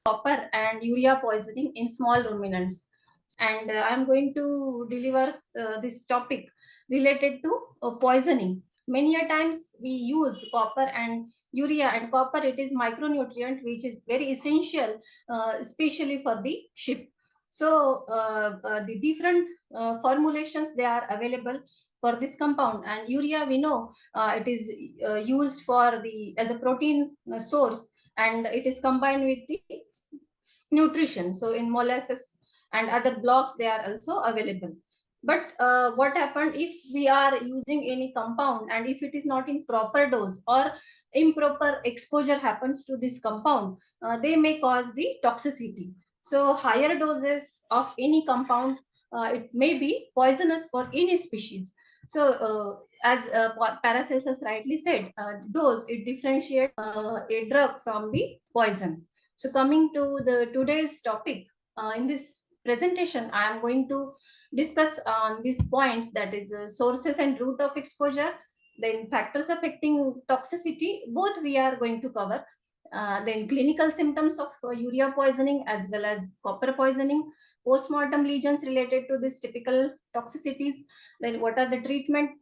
copper and urea poisoning in small ruminants. And I'm going to deliver this topic related to poisoning. Many a times we use copper and urea, and copper, it is micronutrient which is very essential, especially for the sheep. So the different formulations, they are available for this compound. And urea, we know it is used for the as a protein source, and it is combined with the nutrition. So in molasses and other blocks, they are also available. But what happened if we are using any compound, and if it is not in proper dose or improper exposure happens to this compound, they may cause the toxicity. So higher doses of any compound, it may be poisonous for any species. So as Paracelsus rightly said, dose, it differentiates a drug from the poison. So coming to the today's topic, in this presentation, I am going to discuss on these points, that is sources and route of exposure, then factors affecting toxicity, both we are going to cover, then clinical symptoms of urea poisoning as well as copper poisoning, post-mortem lesions related to these typical toxicities, then what are the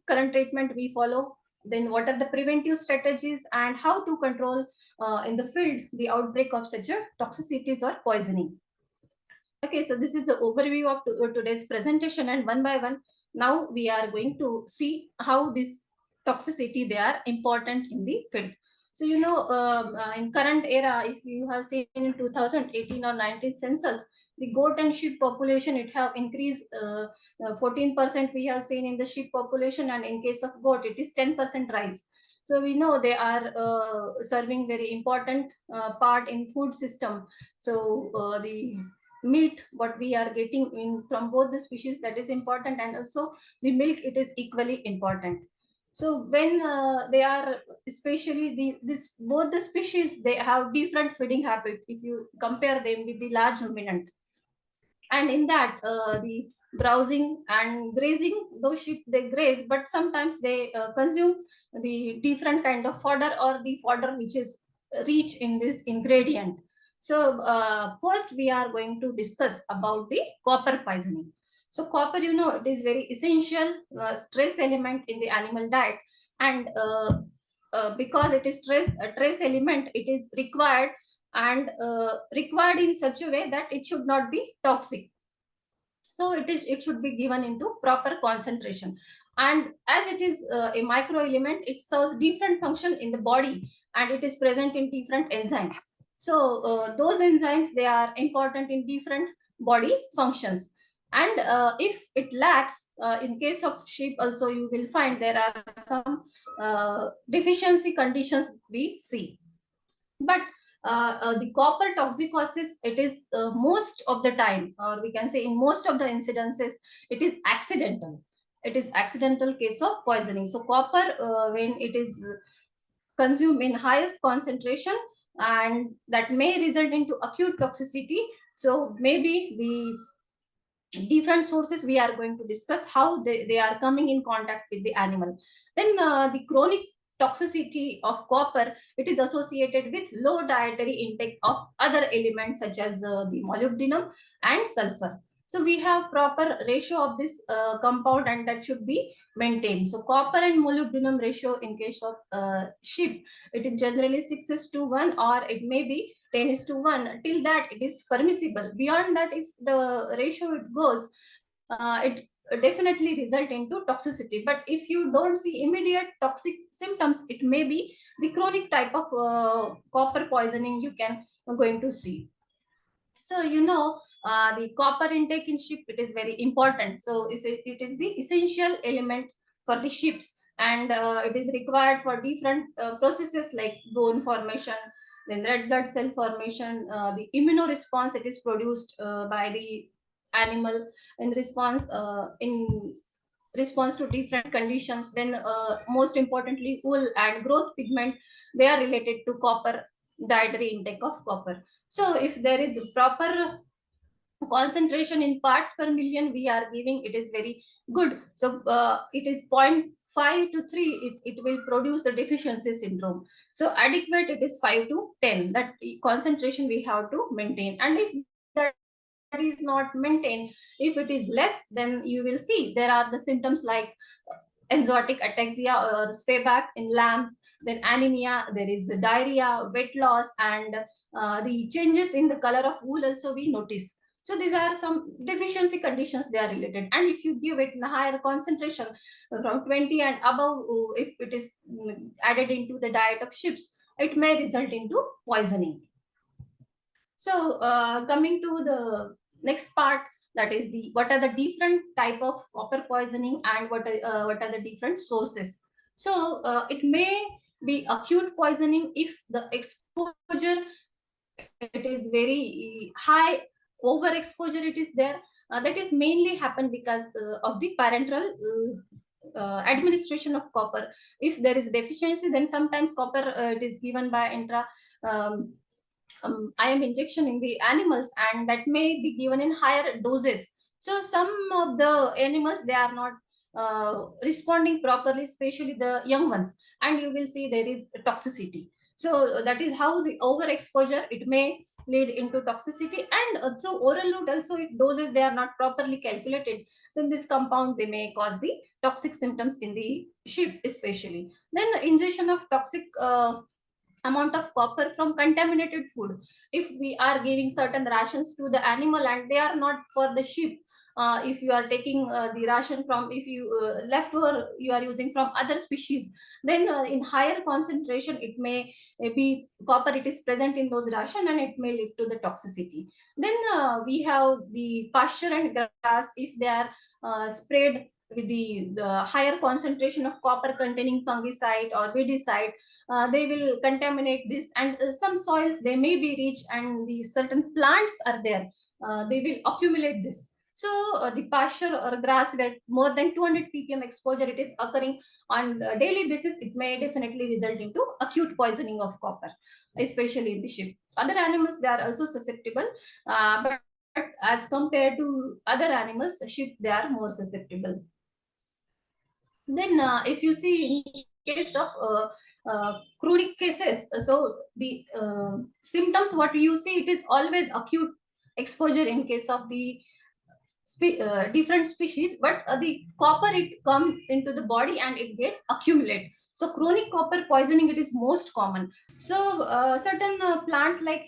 current treatment we follow, then what are the preventive strategies, and how to control in the field the outbreak of such a toxicities or poisoning. Okay, so this is the overview of today's presentation, and one by one, now we are going to see how this toxicity, they are important in the field. So, in current era, if you have seen in 2018 or 19 census, the goat and sheep population, it have increased 14% we have seen in the sheep population, and in case of goat, it is 10% rise. So we know they are serving very important part in food system. So the meat what we are getting in from both the species, that is important, and also the milk, it is equally important. So when they are, especially this both the species, they have different feeding habit if you compare them with the large ruminant. And in that, the browsing and grazing, those sheep, they graze, but sometimes they consume the different kind of fodder, or the fodder which is rich in this ingredient. So first we are going to discuss about the copper poisoning. So copper, it is very essential stress element in the animal diet, and because it is trace element, it is required, and required in such a way that it should not be toxic. So it should be given into proper concentration, and as it is a micro element, it serves different function in the body, and it is present in different enzymes. So those enzymes, they are important in different body functions. And if it lacks, in case of sheep also, you will find there are some deficiency conditions we see. But the copper toxicosis, it is most of the time, or we can say in most of the incidences, it is accidental. It is accidental case of poisoning. So copper, when it is consumed in highest concentration, and that may result into acute toxicity. So maybe the different sources we are going to discuss how they are coming in contact with the animal. Then the chronic toxicity of copper, it is associated with low dietary intake of other elements such as the molybdenum and sulfur. So we have proper ratio of this compound, and that should be maintained. So copper and molybdenum ratio in case of sheep, it is generally 6:1, or it may be 10:1. Till that, it is permissible. Beyond that, if the ratio it goes, it definitely result into toxicity. But if you don't see immediate toxic symptoms, it may be the chronic type of copper poisoning you can going to see. So the copper intake in sheep, it is very important. So it is the essential element for the sheeps, and it is required for different processes like bone formation, then red blood cell formation, the immunoresponse, it is produced by the animal in response to different conditions. Then most importantly, wool and growth pigment, they are related to copper, dietary intake of copper. So if there is proper concentration in parts per million we are giving, it is very good. So it is 0.5 5 to 3, it will produce the deficiency syndrome. So adequate, it is 5 to 10, that concentration we have to maintain. And if that is not maintained, if it is less, then you will see there are the symptoms like enzootic ataxia or spayback in lambs, then anemia, there is diarrhea, weight loss, and the changes in the color of wool also we notice. So these are some deficiency conditions, they are related. And if you give it in a higher concentration from 20 and above, if it is added into the diet of sheep, it may result into poisoning. So coming to the next part, that is the what are the different type of copper poisoning and what are the different sources. So it may be acute poisoning if the exposure, it is very high, overexposure it is there. That is mainly happen because of the parenteral administration of copper. If there is deficiency, then sometimes copper it is given by intra IM injection in the animals, and that may be given in higher doses. So some of the animals, they are not responding properly, especially the young ones, and you will see there is toxicity. So that is how the overexposure, it may lead into toxicity. And through oral route also, if doses they are not properly calculated, then this compound, they may cause the toxic symptoms in the sheep especially. Then the ingestion of toxic amount of copper from contaminated food. If we are giving certain rations to the animal and they are not for the sheep, if you are taking the ration from, if you leftover you are using from other species, then in higher concentration, it may be copper, it is present in those ration, and it may lead to the toxicity. Then we have the pasture and grass, if they are sprayed with the higher concentration of copper containing fungicide or weedicide, they will contaminate this. And some soils, they may be rich and the certain plants are there, they will accumulate this. So the pasture or grass where more than 200 ppm exposure it is occurring on a daily basis, it may definitely result into acute poisoning of copper, especially in the sheep. Other animals, they are also susceptible, but as compared to other animals, sheep, they are more susceptible. Then if you see in case of chronic cases, so the symptoms what you see, it is always acute exposure in case of the different species, but the copper, it come into the body and it get accumulate. So chronic copper poisoning, it is most common. So certain plants like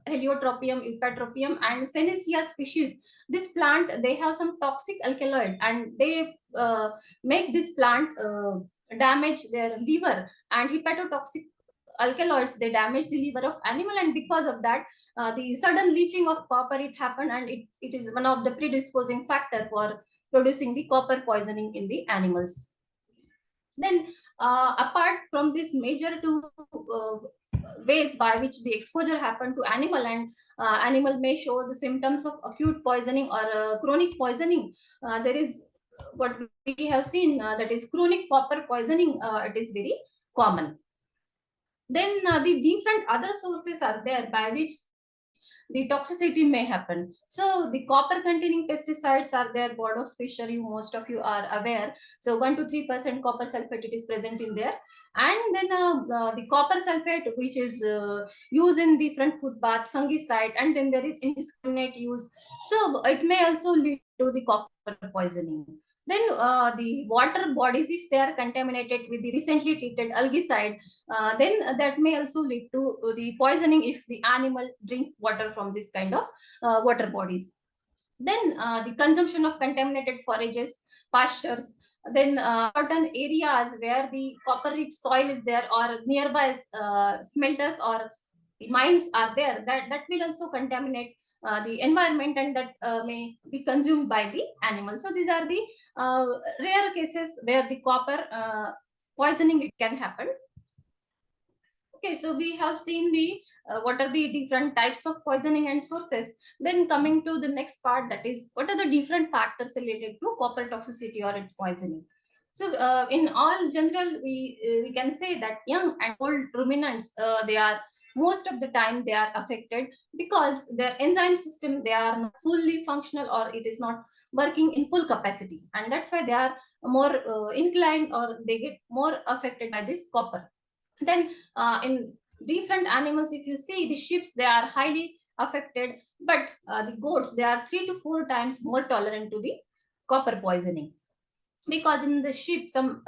heliotropium, eupatropium, and senecio species, this plant, they have some toxic alkaloid, and they make this plant damage their liver. And hepatotoxic alkaloids, they damage the liver of animal, and because of that, the sudden leaching of copper, it happened, and it is one of the predisposing factor for producing the copper poisoning in the animals. Then apart from this major two ways by which the exposure happened to animal, and animal may show the symptoms of acute poisoning or chronic poisoning, there is what we have seen, that is chronic copper poisoning, it is very common. Then the different other sources are there by which the toxicity may happen. So the copper containing pesticides are there, Borax special, most of you are aware. So 1 to 3% copper sulfate, it is present in there. And then the copper sulfate, which is used in different food bath, fungicide, and then there is indiscriminate use. So it may also lead to the copper poisoning. Then the water bodies, if they are contaminated with the recently treated algicide, then that may also lead to the poisoning if the animal drink water from this kind of water bodies. Then the consumption of contaminated forages, pastures, then certain areas where the copper rich soil is there, or nearby smelters or the mines are there, that will also contaminate the environment, and that may be consumed by the animal. So these are the rare cases where the copper poisoning, it can happen. Okay, so we have seen the what are the different types of poisoning and sources. Then coming to the next part, that is what are the different factors related to copper toxicity or its poisoning. So in all general, we can say that young and old ruminants, they are most of the time they are affected because their enzyme system, they are not fully functional, or it is not working in full capacity, and that's why they are more inclined, or they get more affected by this copper. Then in different animals, if you see the sheep, they are highly affected, but the goats, they are 3 to 4 times more tolerant to the copper poisoning, because in the sheep, some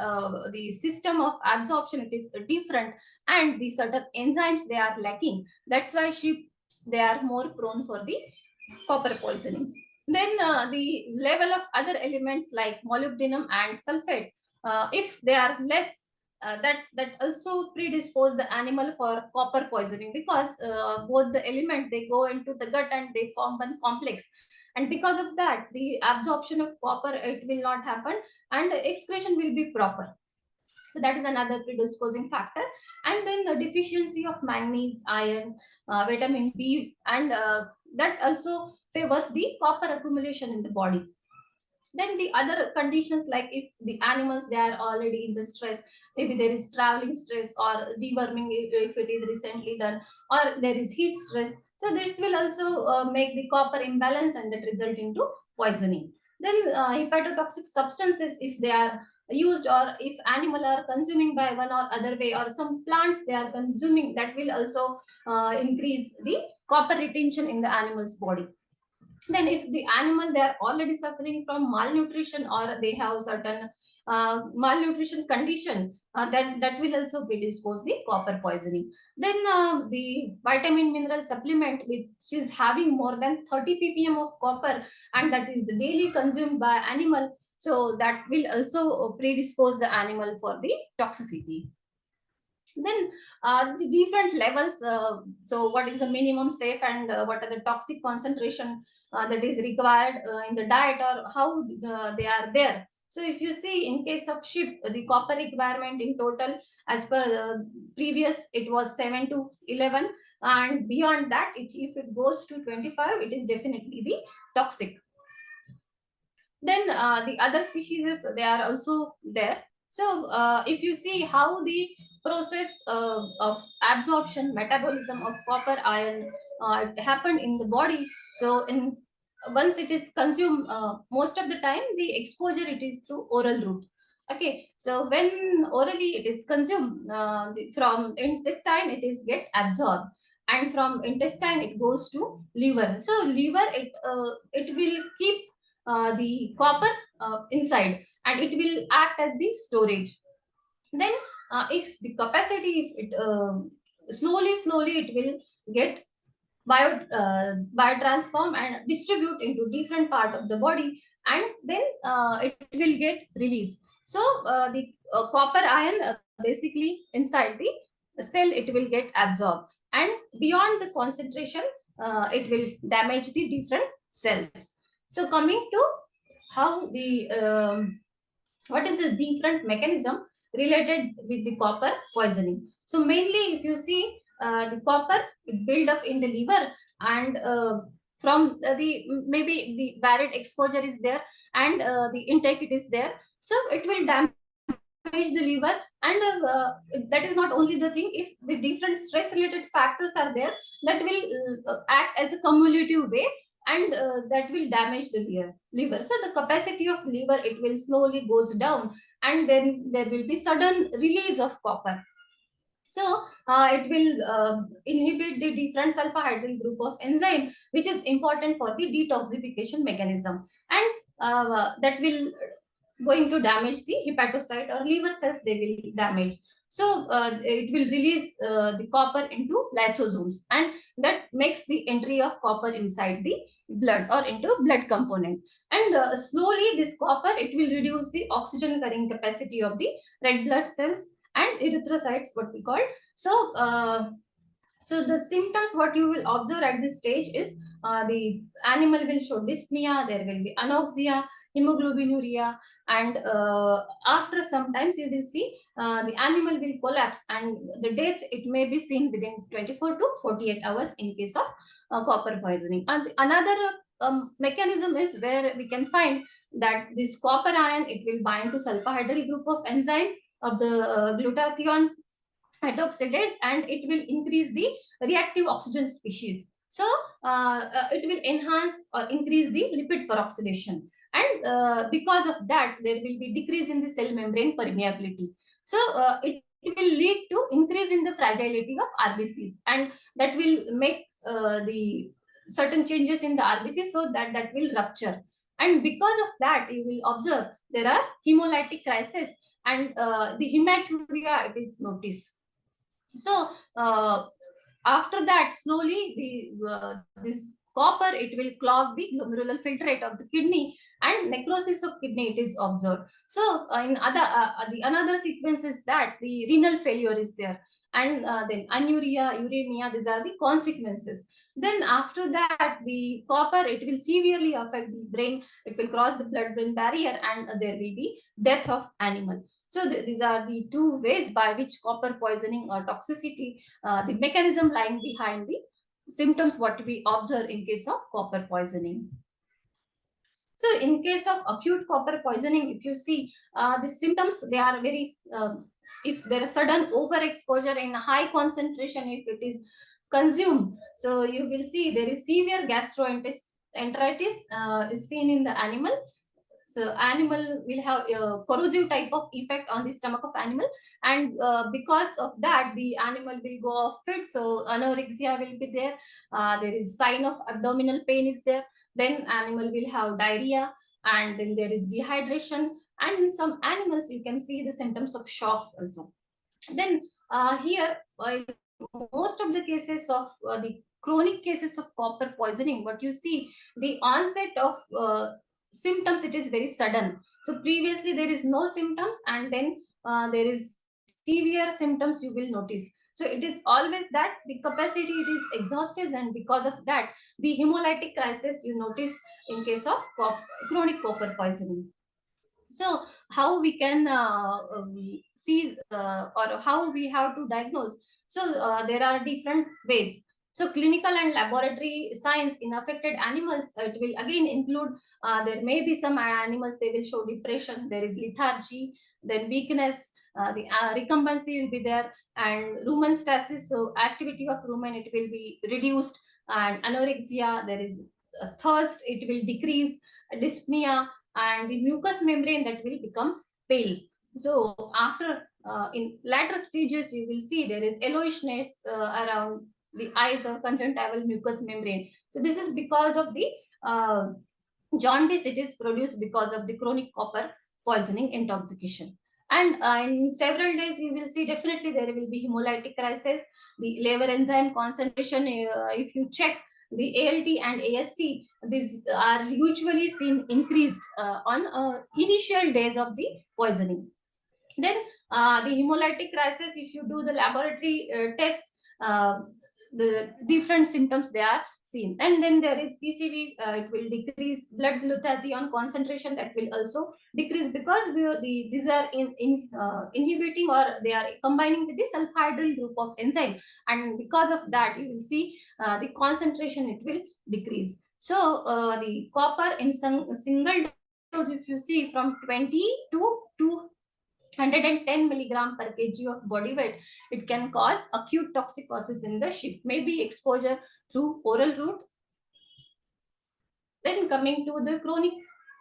the system of absorption, it is different, and the certain enzymes they are lacking. That's why sheep, they are more prone for the copper poisoning. Then the level of other elements like molybdenum and sulfate, if they are less, that also predispose the animal for copper poisoning, because both the element, they go into the gut and they form one complex, and because of that, the absorption of copper, it will not happen, and excretion will be proper. So that is another predisposing factor. And then the deficiency of manganese, iron, vitamin B, and that also favors the copper accumulation in the body. Then the other conditions, like if the animals, they are already in the stress, maybe there is traveling stress, or deworming, if it is recently done, or there is heat stress, so this will also make the copper imbalance, and that result into poisoning. Then hepatotoxic substances, if they are used, or if animal are consuming by one or other way, or some plants they are consuming, that will also increase the copper retention in the animal's body. Then if the animal, they are already suffering from malnutrition, or they have certain malnutrition condition, that will also predispose the copper poisoning. Then the vitamin mineral supplement, which is having more than 30 ppm of copper, and that is daily consumed by animal, so that will also predispose the animal for the toxicity. Then the different levels, so what is the minimum safe, and what are the toxic concentration that is required in the diet, or how they are there. So if you see, in case of sheep, the copper requirement in total, as per previous, it was 7 to 11, and beyond that, if it goes to 25, it is definitely the toxic. Then the other species, they are also there. So if you see how the process of absorption, metabolism of copper, iron, it happened in the body. So in once it is consumed, most of the time the exposure, it is through oral route. Okay, so when orally it is consumed, from intestine, it is get absorbed, and from intestine it goes to liver. So liver, it will keep the copper inside, and it will act as the storage. Then if the capacity, if it slowly it will get biotransform and distribute into different part of the body, and then it will get released. So the copper ion, basically inside the cell, it will get absorbed, and beyond the concentration, it will damage the different cells. So coming to how the what is the different mechanism related with the copper poisoning. So mainly, if you see, the copper, it build up in the liver, and from the maybe the varied exposure is there, and the intake, it is there, so it will damage the liver. And that is not only the thing, if the different stress related factors are there, that will act as a cumulative way, and that will damage the liver. So the capacity of liver, it will slowly goes down, and then there will be sudden release of copper. So it will inhibit the different sulfahydryl group of enzyme, which is important for the detoxification mechanism, and that will going to damage the hepatocyte or liver cells, they will damage. So it will release the copper into lysosomes, and that makes the entry of copper inside the blood, or into blood component. And slowly this copper, it will reduce the oxygen carrying capacity of the red blood cells and erythrocytes, what we call. So so the symptoms, what you will observe at this stage is, the animal will show dyspnea, there will be anoxia, hemoglobinuria, and after sometimes you will see the animal will collapse, and the death, it may be seen within 24 to 48 hours in case of copper poisoning. And another mechanism is where we can find that this copper ion, it will bind to sulfahydryl group of enzyme of the glutathione, hydroxylates, and it will increase the reactive oxygen species. So it will enhance or increase the lipid peroxidation, and because of that there will be decrease in the cell membrane permeability. So it will lead to increase in the fragility of RBCs, and that will make the certain changes in the RBC, so that that will rupture. And because of that, you will observe there are hemolytic crisis, and the hematuria it is noticed. So after that, slowly this copper it will clog the glomerular filtrate of the kidney, and necrosis of kidney it is observed. So in other the another sequence is that the renal failure is there, and then anuria, uremia, these are the consequences. Then after that, the copper it will severely affect the brain, it will cross the blood brain barrier, and there will be death of animal. So these are the two ways by which copper poisoning or toxicity, the mechanism lying behind the symptoms what we observe in case of copper poisoning. So in case of acute copper poisoning, if you see the symptoms, they are very, if there is sudden overexposure in high concentration, if it is consumed, so you will see there is severe gastroenteritis is seen in the animal. So animal will have a corrosive type of effect on the stomach of animal, and because of that the animal will go off fit, so anorexia will be there, there is sign of abdominal pain is there, then animal will have diarrhea, and then there is dehydration, and in some animals you can see the symptoms of shocks also. Then here most of the cases of the chronic cases of copper poisoning, what you see, the onset of symptoms it is very sudden. So previously there is no symptoms, and then there is severe symptoms you will notice. So it is always that the capacity it is exhausted, and because of that the hemolytic crisis you notice in case of chronic copper poisoning. So how we can see or how we have to diagnose? So there are different ways. So clinical and laboratory signs in affected animals, it will again include, there may be some animals they will show depression, there is lethargy, then weakness, the recumbency will be there, and rumen stasis, so activity of rumen it will be reduced, and anorexia, there is thirst it will decrease, dyspnea, and the mucous membrane that will become pale. So after in later stages, you will see there is yellowishness around the eyes or conjunctival mucous membrane. So this is because of the jaundice it is produced because of the chronic copper poisoning intoxication. And in several days you will see definitely there will be hemolytic crisis, the liver enzyme concentration, if you check the ALT and AST, these are usually seen increased on initial days of the poisoning. Then the hemolytic crisis, if you do the laboratory test, uh, the different symptoms they are seen. And then there is PCV, it will decrease blood glutathione concentration, that will also decrease because these are inhibiting, or they are combining with the sulfhydryl group of enzyme, and because of that you will see the concentration it will decrease. So the copper in some single dose, if you see from 20 to 210 milligram per kg of body weight, it can cause acute toxicosis in the sheep, maybe exposure through oral route. Then coming to the chronic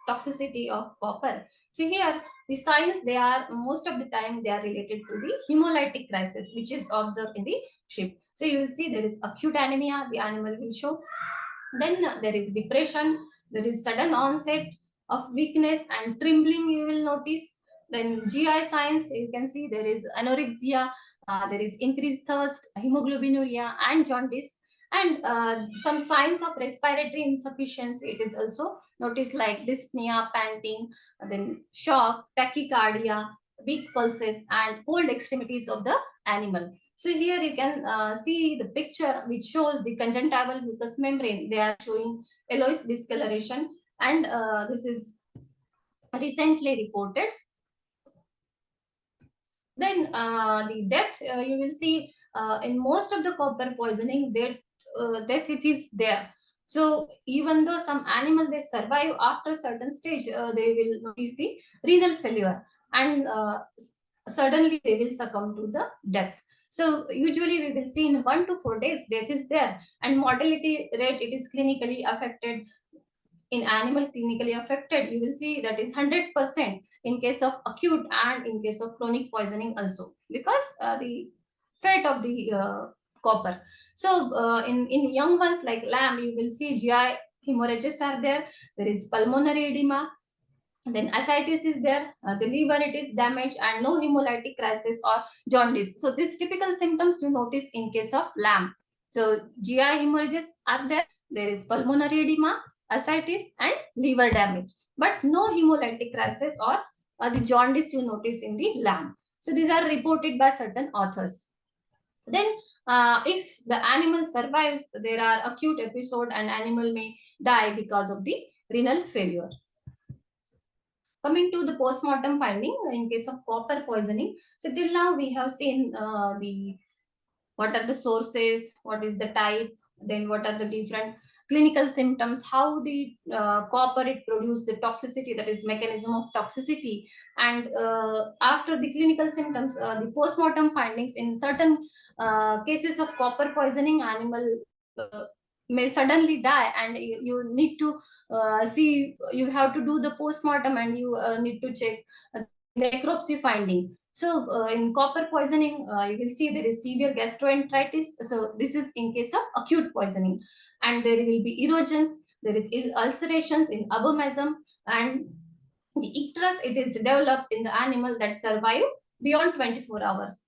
toxicity of copper. So here the signs, they are most of the time they are related to the hemolytic crisis which is observed in the sheep. So you will see there is acute anemia, the animal will show. Then there is depression, there is sudden onset of weakness and trembling you will notice. Then GI signs, you can see there is anorexia, there is increased thirst, hemoglobinuria, and jaundice. And some signs of respiratory insufficiency, it is also noticed, like dyspnea, panting, then shock, tachycardia, weak pulses, and cold extremities of the animal. So here you can see the picture which shows the conjunctival mucous membrane. They are showing yellowish discoloration, and this is recently reported. Then the death, you will see in most of the copper poisoning, death it is there. So even though some animals they survive after a certain stage, they will notice the renal failure, and suddenly they will succumb to the death. So usually we will see in 1 to 4 days death is there, and mortality rate, it is clinically affected. In animal clinically affected, you will see that is 100% in case of acute and in case of chronic poisoning also, because the fate of the copper. So in young ones like lamb, you will see GI hemorrhages are there. There is pulmonary edema, then ascites is there, the liver it is damaged, and no hemolytic crisis or jaundice. So these typical symptoms you notice in case of lamb. So GI hemorrhages are there. There is pulmonary edema, ascites, and liver damage, but no hemolytic crisis or the jaundice you notice in the lamb. So these are reported by certain authors. Then if the animal survives, there are acute episode and animal may die because of the renal failure. Coming to the post-mortem finding in case of copper poisoning, so till now we have seen the what are the sources, what is the type, then what are the different clinical symptoms, how the copper it produce the toxicity, that is mechanism of toxicity, and after the clinical symptoms, the post-mortem findings. In certain cases of copper poisoning, animal uh, may suddenly die, and you need to see, you have to do the post-mortem, and you need to check necropsy finding. So in copper poisoning, you will see there is severe gastroenteritis. So this is in case of acute poisoning, and there will be erosions. There is ulcerations in abomasum, and the icterus it is developed in the animal that survive beyond 24 hours.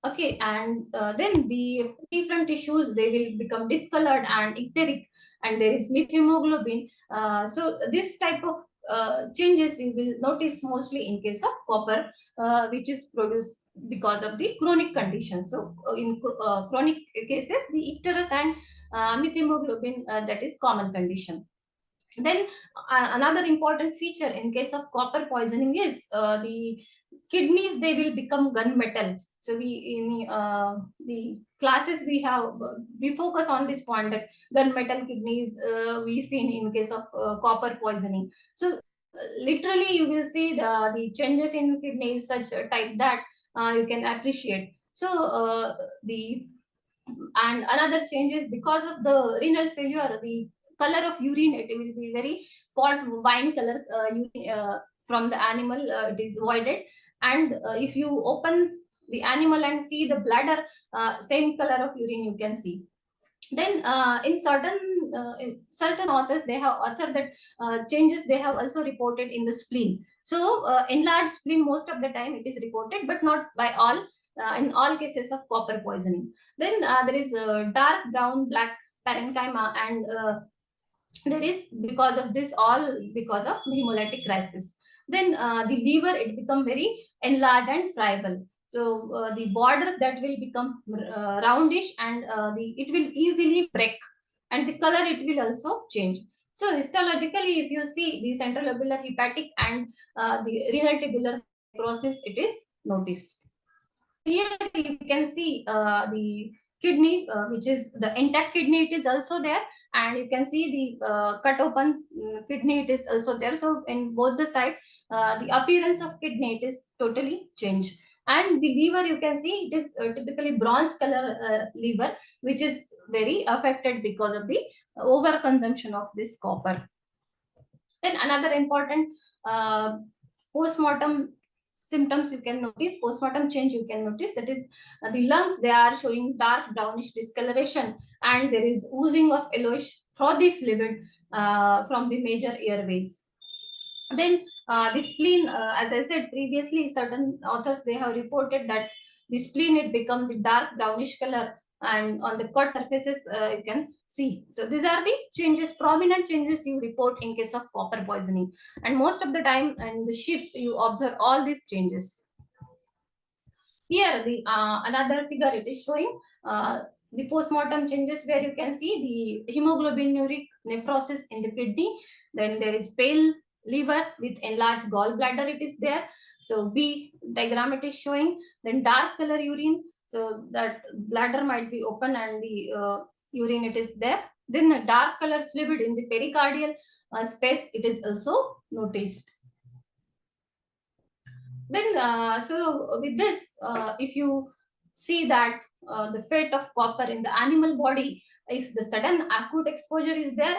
Okay, and then the different tissues they will become discolored and icteric, and there is methemoglobin. So this type of changes you will notice mostly in case of copper, which is produced because of the chronic condition. So in chronic cases, the icterus and methemoglobin, that is common condition. Then another important feature in case of copper poisoning is the kidneys, they will become gunmetal. So we in the classes we have, we focus on this point that gunmetal kidneys we seen in case of copper poisoning. So literally you will see the changes in kidneys such a type that you can appreciate. So the and another change is because of the renal failure, the color of urine it will be very pot wine color urine, from the animal it is voided, and if you open the animal and see the bladder, same color of urine you can see. Then in certain authors they have authored that changes they have also reported in the spleen. So enlarged spleen most of the time it is reported, but not by all, in all cases of copper poisoning. Then there is dark brown black parenchyma, and there is because of this all because of hemolytic crisis. Then the liver it become very enlarged and friable. So the borders that will become roundish, and it will easily break, and the color it will also change. So histologically if you see the central hepatic and the renal tubular process it is noticed. Here you can see the kidney, which is the intact kidney, it is also there, and you can see the cut open kidney, it is also there. So in both the side, the appearance of kidney it is totally changed. And the liver you can see it is typically bronze color liver, which is very affected because of the over consumption of this copper. Then another important post-mortem symptoms you can notice, post-mortem change you can notice, that is the lungs they are showing dark brownish discoloration, and there is oozing of yellowish frothy fluid from the major airways. Then the spleen, as I said previously, certain authors they have reported that the spleen it become the dark brownish color, and on the cut surfaces you can see. So these are the changes, prominent changes you report in case of copper poisoning, and most of the time in the sheep you observe all these changes. Here the another figure it is showing the post-mortem changes, where you can see the hemoglobinuric necrosis in the kidney. Then there is pale liver with enlarged gallbladder it is there. So B diagram it is showing. Then dark color urine, so that bladder might be open and the urine it is there. Then the dark color fluid in the pericardial space it is also noticed. Then so with this if you see that the fate of copper in the animal body, if the sudden acute exposure is there,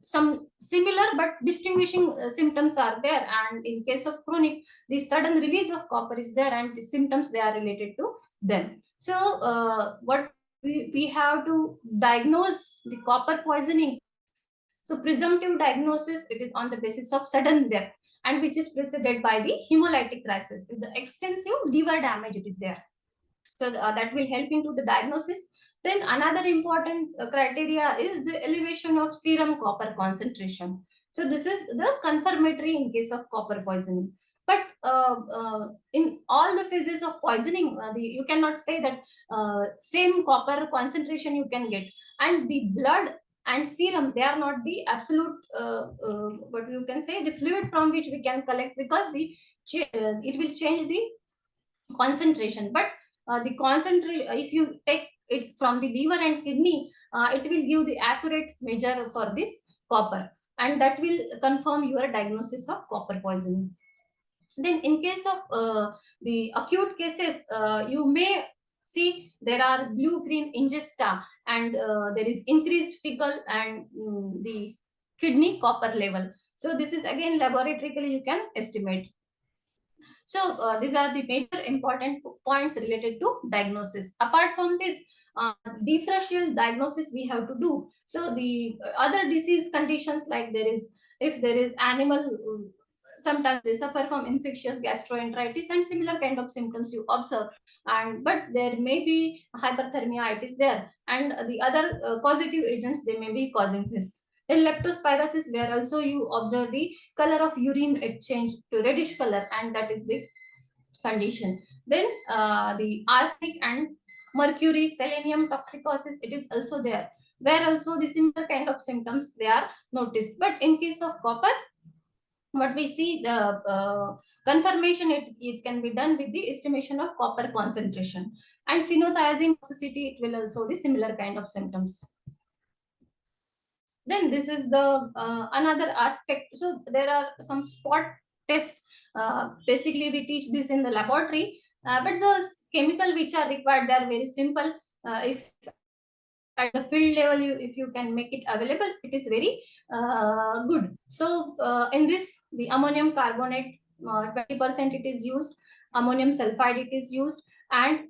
some similar but distinguishing symptoms are there, and in case of chronic, the sudden release of copper is there and the symptoms they are related to them. So what we have to diagnose the copper poisoning. So presumptive diagnosis, it is on the basis of sudden death and which is preceded by the hemolytic crisis. If the extensive liver damage it is there, so that will help into the diagnosis. Then another important criteria is the elevation of serum copper concentration. So this is the confirmatory in case of copper poisoning. But in all the phases of poisoning, you cannot say that same copper concentration you can get, and the blood and serum, they are not the absolute what you can say, the fluid from which we can collect, because it will change the concentration. But the concentration, if you take it from the liver and kidney, it will give the accurate measure for this copper, and that will confirm your diagnosis of copper poisoning. Then in case of the acute cases, you may see there are blue green ingesta, and there is increased fecal and the kidney copper level. So this is again laboratorically you can estimate. So these are the major important points related to diagnosis. Apart from this, differential diagnosis we have to do. So the other disease conditions, like if there is animal, sometimes they suffer from infectious gastroenteritis and similar kind of symptoms you observe, and but there may be hyperthermia, it is there, and the other causative agents, they may be causing this. In leptospirosis, where also you observe the color of urine, it change to reddish color, and that is the condition. Then the arsenic and mercury selenium toxicosis, it is also there, where also the similar kind of symptoms they are noticed. But in case of copper, what we see, the confirmation, it can be done with the estimation of copper concentration. And phenothiazine toxicity, it will also the similar kind of symptoms. Then this is the another aspect. So there are some spot tests. Basically we teach this in the laboratory, but the chemical which are required, they are very simple. If at the field level, if you can make it available, it is very good. So in this, the ammonium carbonate, 20% it is used, ammonium sulfide it is used, and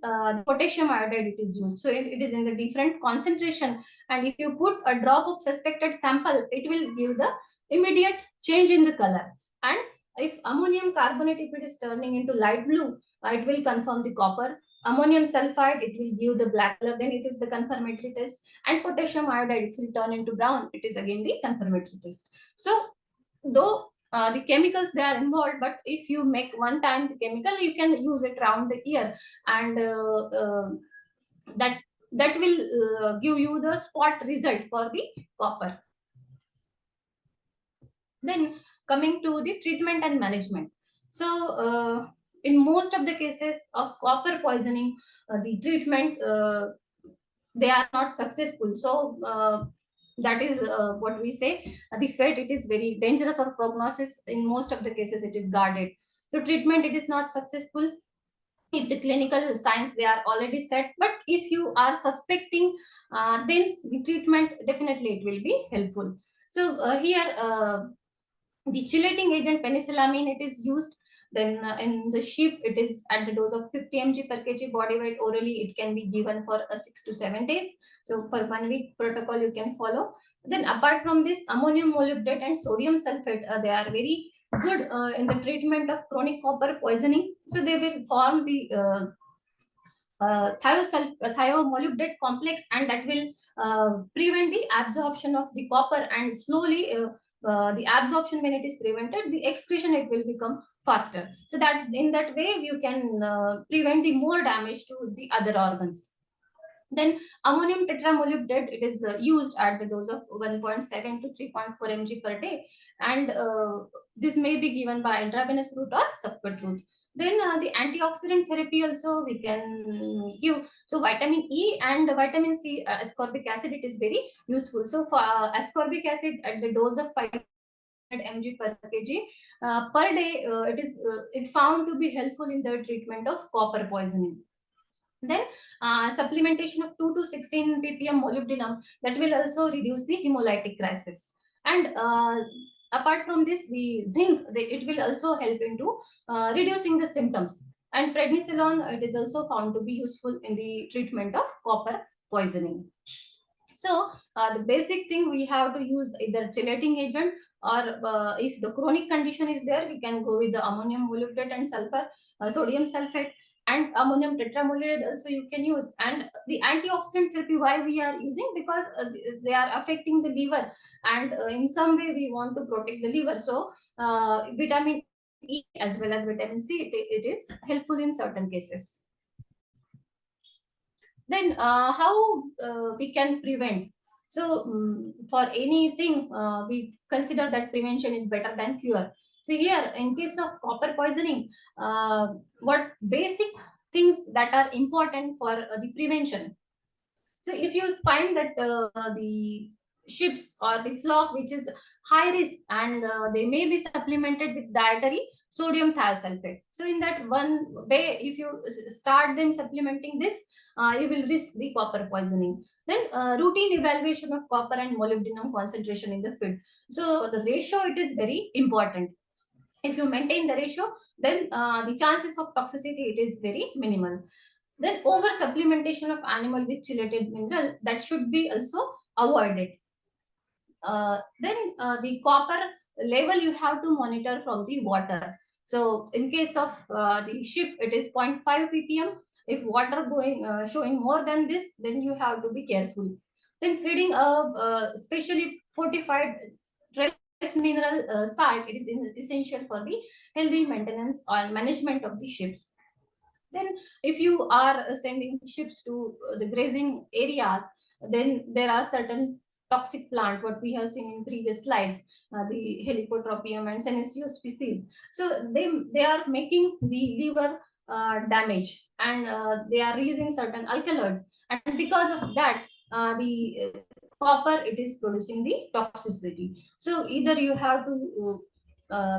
potassium iodide it is used. So it is in the different concentration, and if you put a drop of suspected sample, it will give the immediate change in the color. And if ammonium carbonate, if it is turning into light blue, it will confirm the copper. Ammonium sulfide, it will give the black color, then it is the confirmatory test. And potassium iodide, it will turn into brown, it is again the confirmatory test. So though the chemicals, they are involved, but if you make one time the chemical, you can use it around the year, and that will give you the spot result for the copper. Then coming to the treatment and management. So in most of the cases of copper poisoning, the treatment, they are not successful. So that is what we say, the fate, it is very dangerous, or prognosis in most of the cases it is guarded. So treatment, it is not successful if the clinical signs they are already set. But if you are suspecting, then the treatment definitely it will be helpful. So here the chelating agent penicillamine, it is used. Then in the sheep, it is at the dose of 50 mg per kg body weight orally. It can be given for 6 to 7 days. So for 1 week protocol you can follow. Then apart from this, ammonium molybdate and sodium sulfate, they are very good in the treatment of chronic copper poisoning. So they will form the thiomolybdate complex, and that will prevent the absorption of the copper, and slowly the absorption, when it is prevented, the excretion, it will become faster. So that in that way you can prevent the more damage to the other organs. Then ammonium tetramolybdate, it is used at the dose of 1.7 to 3.4 mg per day, and this may be given by intravenous route or subcut route. Then the antioxidant therapy also we can give. So vitamin E and vitamin C, ascorbic acid, it is very useful. So for ascorbic acid at the dose of 500 mg per kg per day, it found to be helpful in the treatment of copper poisoning. Then supplementation of 2 to 16 ppm molybdenum, that will also reduce the hemolytic crisis. And apart from this, the zinc, it will also help into reducing the symptoms. And prednisolone, it is also found to be useful in the treatment of copper poisoning. So the basic thing, we have to use either chelating agent, or if the chronic condition is there, we can go with the ammonium molybdate and sulfur, sodium sulfate, and ammonium tetramolate also you can use. And the antioxidant therapy, why we are using, because they are affecting the liver, and in some way we want to protect the liver. So vitamin E as well as vitamin C, it is helpful in certain cases. Then how we can prevent? So for anything, we consider that prevention is better than cure. So here, in case of copper poisoning, what basic things that are important for the prevention? So if you find that the ships or the flock which is high risk, and they may be supplemented with dietary sodium thiosulfate. So in that one way, if you start them supplementing this, you will risk the copper poisoning. Then routine evaluation of copper and molybdenum concentration in the feed. So the ratio, it is very important. If you maintain the ratio, then the chances of toxicity, it is very minimal. Then over supplementation of animal with chelated mineral, that should be also avoided. Then the copper level, you have to monitor from the water. So in case of the sheep, it is 0.5 ppm. If water going showing more than this, then you have to be careful. Then feeding especially fortified trace mineral salt, it is essential for the healthy maintenance or management of the sheep. Then if you are sending ships to the grazing areas, then there are certain toxic plant, what we have seen in previous slides, the helicotropium and senecio species. So they are making the liver damage, and they are releasing certain alkaloids, and because of that, the copper, it is producing the toxicity. So either you have to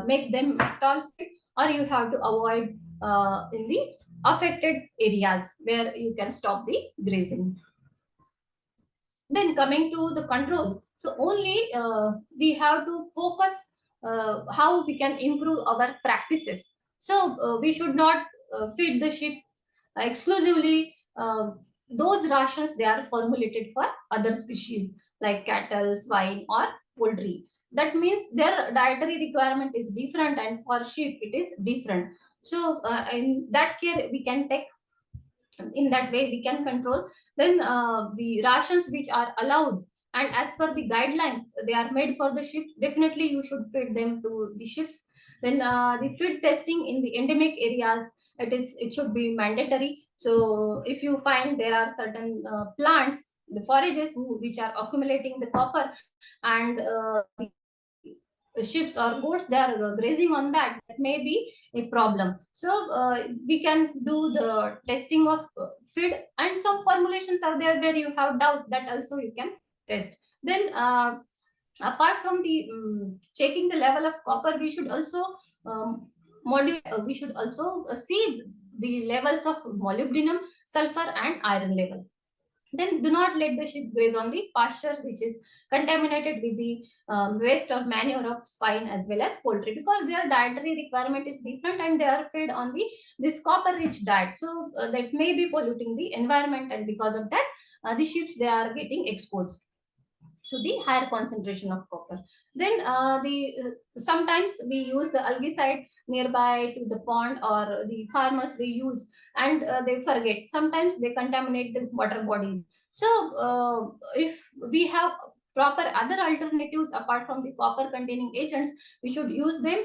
make them stall fit, or you have to avoid in the affected areas where you can stop the grazing. Then coming to the control, so only we have to focus how we can improve our practices. So we should not feed the sheep exclusively those rations they are formulated for other species like cattle, swine, or poultry. That means their dietary requirement is different, and for sheep it is different. So in that care we can take, in that way we can control. Then the rations which are allowed, and as per the guidelines they are made for the sheep, definitely you should feed them to the ships. Then the feed testing in the endemic areas, it should be mandatory. So if you find there are certain plants, the forages which are accumulating the copper, and the sheep or goats they are grazing on that, that may be a problem. So we can do the testing of feed, and some formulations are there where you have doubt, that also you can test. Then apart from the checking the level of copper, we should also we should also see the levels of molybdenum, sulfur, and iron level. Then do not let the sheep graze on the pasture which is contaminated with the waste or manure of swine as well as poultry, because their dietary requirement is different, and they are fed on the this copper rich diet. So that may be polluting the environment, and because of that, the sheep, they are getting exposed to the higher concentration of copper. Then the sometimes we use the algicide nearby to the pond, or the farmers they use, and they forget. Sometimes they contaminate the water bodies. So if we have proper other alternatives apart from the copper containing agents, we should use them.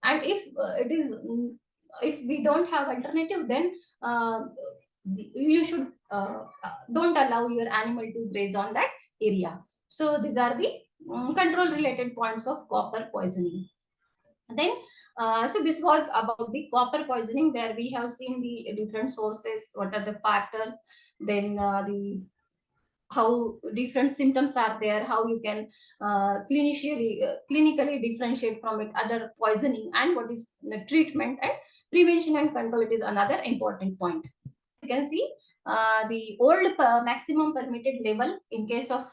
And if it is if we don't have alternative, then you should don't allow your animal to graze on that area. So these are the control related points of copper poisoning. Then so this was about the copper poisoning, where we have seen the different sources, what are the factors, then the how different symptoms are there, how you can clinically differentiate from it other poisoning, and what is the treatment and prevention and control, it is another important point. You can see the old maximum permitted level in case of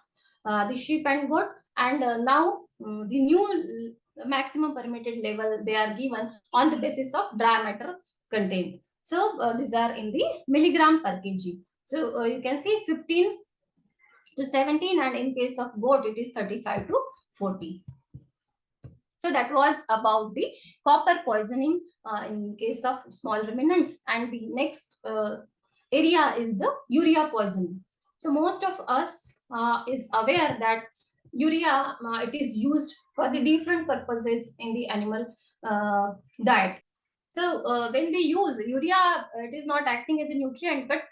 the sheep and goat, and now the new maximum permitted level they are given on the basis of dry matter contained. So these are in the milligram per kg. So you can see 15 to 17, and in case of goat it is 35 to 40. So that was about the copper poisoning in case of small ruminants. And the next area is the urea poisoning. So most of us is aware that urea it is used for the different purposes in the animal diet. So when we use urea, it is not acting as a nutrient, but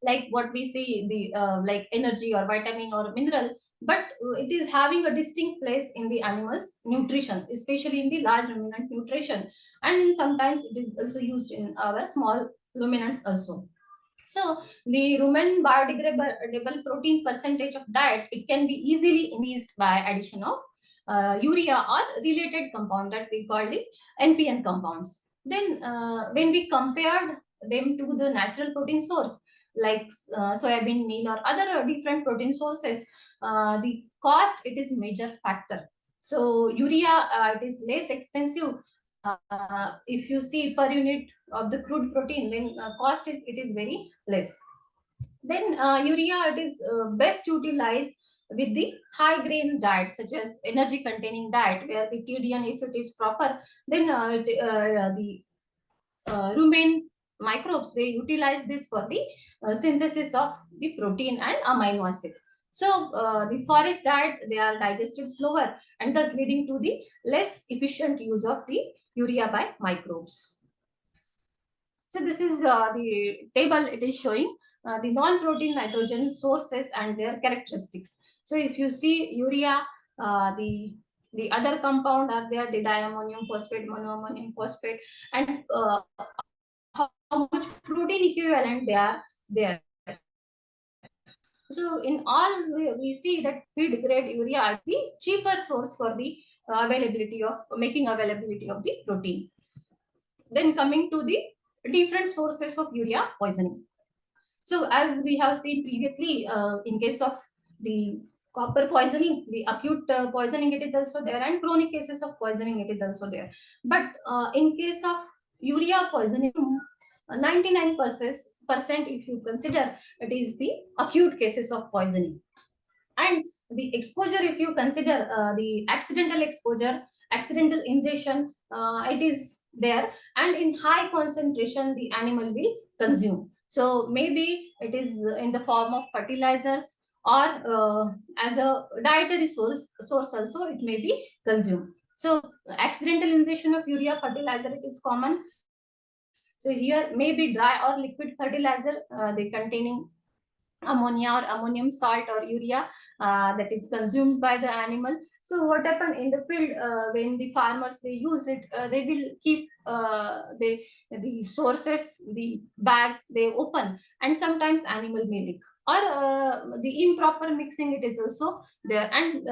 like what we see the like energy or vitamin or mineral, but it is having a distinct place in the animals nutrition, especially in the large ruminant nutrition, and sometimes it is also used in our small ruminants also. So the rumen biodegradable protein percentage of diet, it can be easily increased by addition of urea or related compound that we call the NPN compounds. Then when we compared them to the natural protein source like soybean meal or other different protein sources, the cost it is major factor. So urea it is less expensive. If you see per unit of the crude protein, then cost is it is very less. Then urea it is best utilized with the high grain diet such as energy containing diet where the TDN if it is proper, then the rumen microbes they utilize this for the synthesis of the protein and amino acid. So the forage diet they are digested slower and thus leading to the less efficient use of the urea by microbes. So this is the table it is showing the non-protein nitrogen sources and their characteristics. So if you see urea, the other compound are there, the diammonium phosphate, monoammonium phosphate, and how much protein equivalent they are there. So in all, we see that feed grade urea is the cheaper source for the availability of making availability of the protein. Then coming to the different sources of urea poisoning. So as we have seen previously, in case of the copper poisoning, the acute poisoning it is also there, and chronic cases of poisoning it is also there. But in case of urea poisoning, 99% if you consider it is the acute cases of poisoning. And the exposure if you consider the accidental exposure, accidental ingestion, it is there, and in high concentration the animal will consume. So maybe it is in the form of fertilizers or as a dietary source also it may be consumed. So accidental ingestion of urea fertilizer it is common. So here maybe dry or liquid fertilizer they containing ammonia or ammonium salt or urea that is consumed by the animal. So what happen in the field when the farmers they use it, they will keep the sources, the bags they open, and sometimes animal may leak, or the improper mixing it is also there, and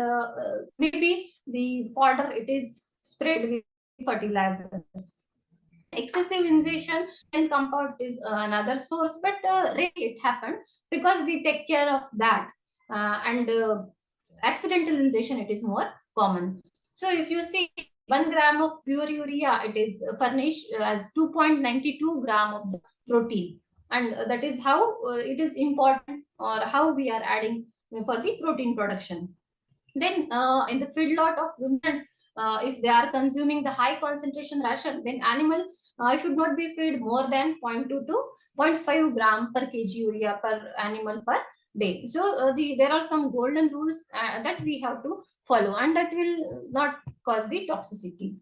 maybe the fodder it is sprayed with fertilizers. Excessive ingestion and compound is another source, but rarely it happened because we take care of that, and accidental ingestion it is more common. So if you see 1 gram of pure urea, it is furnished as 2.92 gram of the protein, and that is how it is important, or how we are adding for the protein production. Then in the feedlot of women, if they are consuming the high concentration ration, then animal should not be fed more than 0.2 to 0.5 gram per kg urea per animal per day. So there are some golden rules that we have to follow, and that will not cause the toxicity.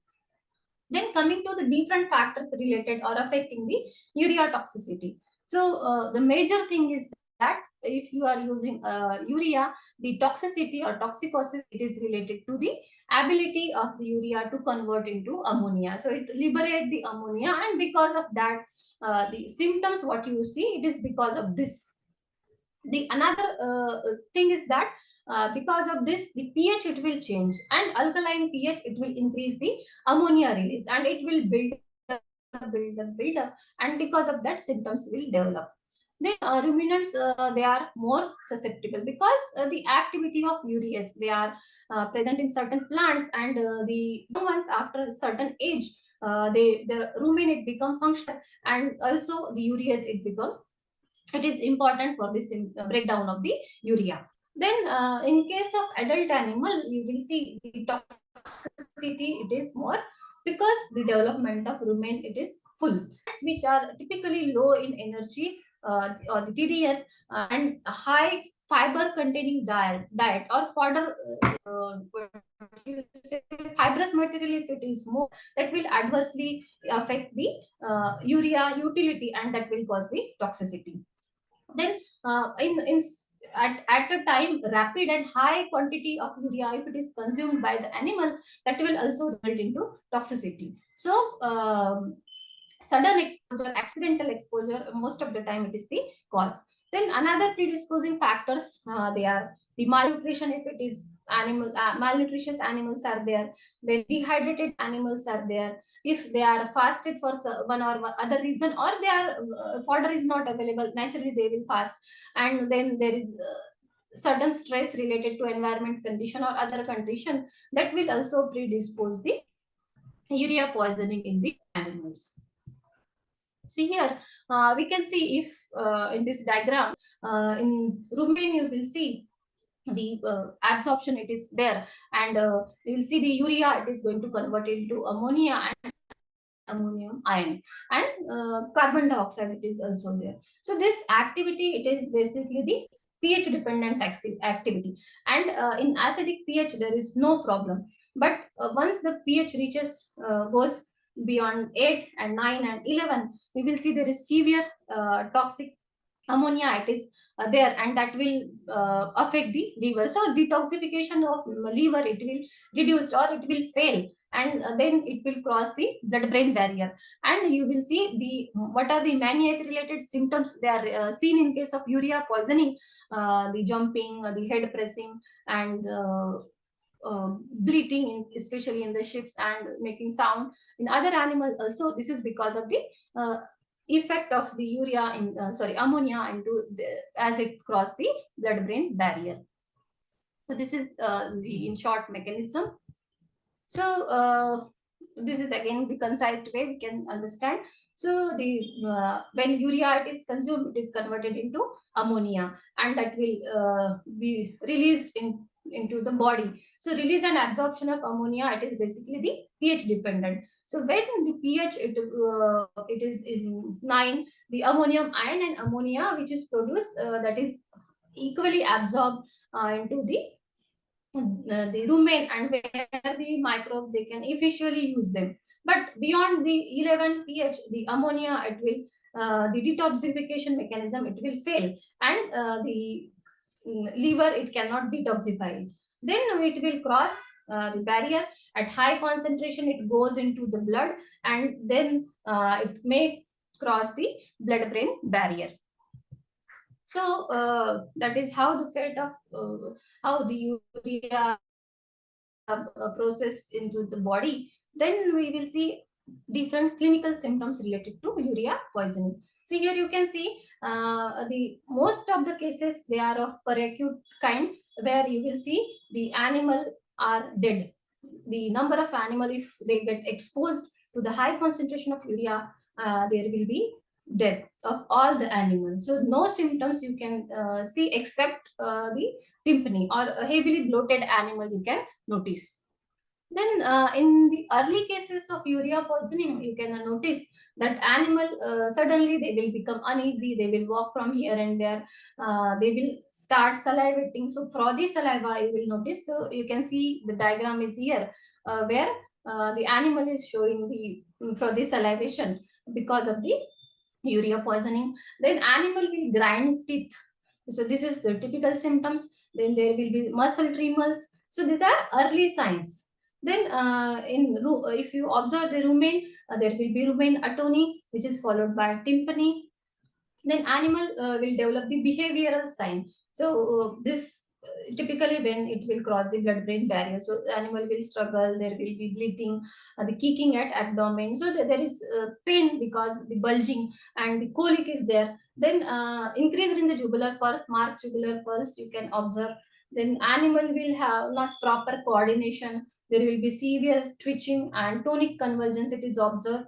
Then coming to the different factors related or affecting the urea toxicity. So the major thing is that if you are using urea, the toxicity or toxicosis, it is related to the ability of the urea to convert into ammonia. So it liberates the ammonia, and because of that, the symptoms what you see, it is because of this. The another thing is that because of this the pH it will change, and alkaline pH it will increase the ammonia release, and it will build up, and because of that symptoms will develop. Then ruminants, they are more susceptible because the activity of ureas, they are present in certain plants, and the young ones after a certain age, the ruminant become functional, and also the ureas it is important for this breakdown of the urea. Then in case of adult animal, you will see the toxicity, it is more because the development of rumen, it is full, which are typically low in energy, or the TDN, and high fiber containing diet or fodder, fibrous material, if it is more, that will adversely affect the urea utility, and that will cause the toxicity. Then at a time, rapid and high quantity of urea, if it is consumed by the animal, that will also result into toxicity. So sudden exposure, accidental exposure, most of the time it is the cause. Then another predisposing factors, they are the malnutrition, if it is animal, malnutritious animals are there, then dehydrated animals are there, if they are fasted for one or other reason, or they are fodder is not available, naturally they will fast. And then there is certain stress related to environment condition or other condition, that will also predispose the urea poisoning in the animals. See here, we can see if in this diagram, in rumen, you will see the absorption, it is there, and you will see the urea, it is going to convert into ammonia and ammonium ion, and carbon dioxide, it is also there. So this activity, it is basically the pH dependent activity, and in acidic pH there is no problem, but once the pH reaches goes beyond 8 and 9 and 11, we will see there is severe toxic ammonia, it is there, and that will affect the liver. So detoxification of liver, it will reduce or it will fail, and then it will cross the blood brain barrier, and you will see the what are the maniac related symptoms they are seen in case of urea poisoning, the jumping, the head pressing, and bleating, especially in the ships, and making sound in other animals also. This is because of the effect of the urea in ammonia into as it cross the blood brain barrier. So this is the in short mechanism. So this is again the concise way we can understand. So the when urea it is consumed, it is converted into ammonia, and that will be released into the body. So release and absorption of ammonia, it is basically the pH dependent. So when the pH it is in 9, the ammonium ion and ammonia which is produced, that is equally absorbed into the rumen, and where the microbe they can efficiently use them. But beyond the 11 pH, the ammonia, it will the detoxification mechanism, it will fail, and the liver, it cannot detoxify it. Then it will cross the barrier at high concentration, it goes into the blood, and then it may cross the blood brain barrier. So that is how the fate of how the urea processed into the body. Then we will see different clinical symptoms related to urea poisoning. So here you can see the most of the cases, they are of peracute kind, where you will see the animal are dead. The number of animal, if they get exposed to the high concentration of urea, there will be death of all the animals. So no symptoms you can see except the tympany, or a heavily bloated animal you can notice. Then in the early cases of urea poisoning, you can notice that animal suddenly they will become uneasy, they will walk from here and there, they will start salivating. So frothy saliva you will notice. So you can see the diagram is here, where the animal is showing the frothy salivation because of the urea poisoning. Then animal will grind teeth. So this is the typical symptoms. Then there will be muscle tremors. So these are early signs. Then if you observe the rumen, there will be rumen atony, which is followed by tympany. Then animal will develop the behavioral sign. So this typically when it will cross the blood-brain barrier. So animal will struggle, there will be bleeding, the kicking at abdomen. So there is pain because the bulging and the colic is there. Then increased in the jugular pulse, marked jugular pulse you can observe. Then animal will have not proper coordination. There will be severe twitching and tonic convergence it is observed.